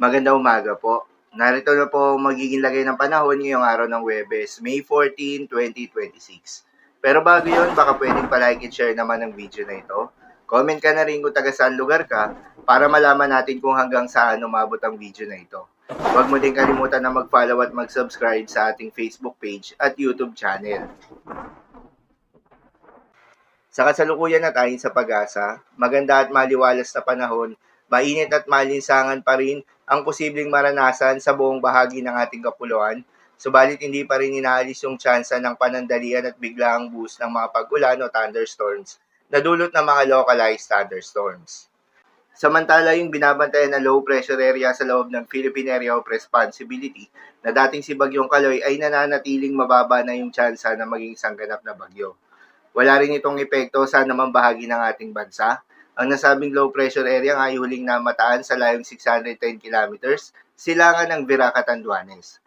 Magandang umaga po. Narito na po ang magiging lagay ng panahon ngayong araw ng Huwebes, May 14, 2026. Pero bago yun, baka pwedeng palike and share naman ang video na ito. Comment ka na rin kung taga saan lugar ka para malaman natin kung hanggang saan umabot ang video na ito. Huwag mo din kalimutan na mag-follow at mag-subscribe sa ating Facebook page at YouTube channel. Sa kasalukuyan at ayon sa pag-asa, maganda at maliwalas na panahon, mainit at malinsangan pa rin ang posibleng maranasan sa buong bahagi ng ating kapuluan, subalit hindi pa rin inaalis yung tsansa ng panandalian at biglaang boost ng mga pag-ulan o thunderstorms na dulot ng mga localized thunderstorms. Samantala, yung binabantayan na low pressure area sa loob ng Philippine Area of Responsibility na dating si Bagyong Kaloy ay nananatiling mababa na yung tsansa na maging isang ganap na bagyo. Wala rin itong epekto sa anumang bahagi ng ating bansa. Ang nasabing low pressure area ay huling namataan sa layong 610 kilometers, silangan ng Viraca, Catanduanes.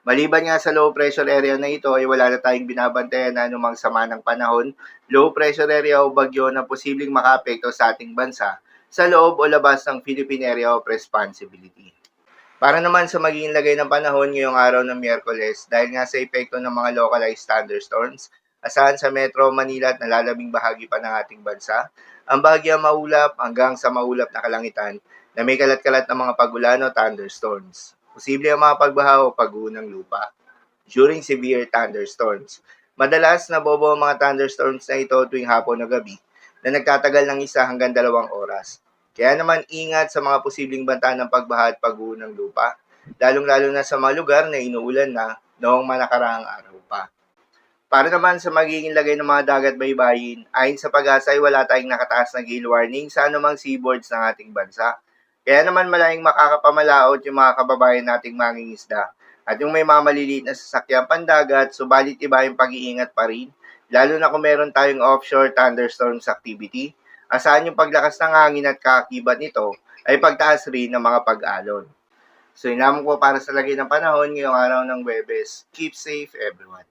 Maliban nga sa low pressure area na ito ay wala na tayong binabantayan na anumang sama ng panahon, low pressure area o bagyo na posibleng makaapekto sa ating bansa sa loob o labas ng Philippine Area of Responsibility. Para naman sa magiging lagay ng panahon ngayong araw ng Miyerkules, dahil nga sa epekto ng mga localized thunderstorms, asahan sa Metro Manila at nalalabing bahagi pa ng ating bansa, ang bahagyang maulap hanggang sa maulap na kalangitan na may kalat-kalat na mga pagulan o thunderstorms. Posible ang mga pagbaha o pag-uho ng lupa during severe thunderstorms. Madalas nabobo ang mga thunderstorms na ito tuwing hapon o gabi na nagtatagal ng 1 hanggang 2 oras. Kaya naman ingat sa mga posibleng banta ng pagbaha at pag-uho ng lupa, lalong-lalo na sa mga lugar na inuulan na noong manakaraang araw pa. Para naman sa magiging lagay ng mga dagat baybayin, ayon sa pag-asa ay wala tayong nakataas na gale warning sa anumang seaboards ng ating bansa. Kaya naman malayang makakapamalaot yung mga kababayan nating mangingisda. At yung may mga maliliit na sasakyan pandagat, subalit iba yung pag-iingat pa rin, lalo na kung meron tayong offshore thunderstorms activity, asahan yung paglakas ng hangin at kaakibat nito ay pagtaas rin ng mga pag-alon. So yun lamang po para sa lagay ng panahon ngayong araw ng Huwebes. Keep safe everyone.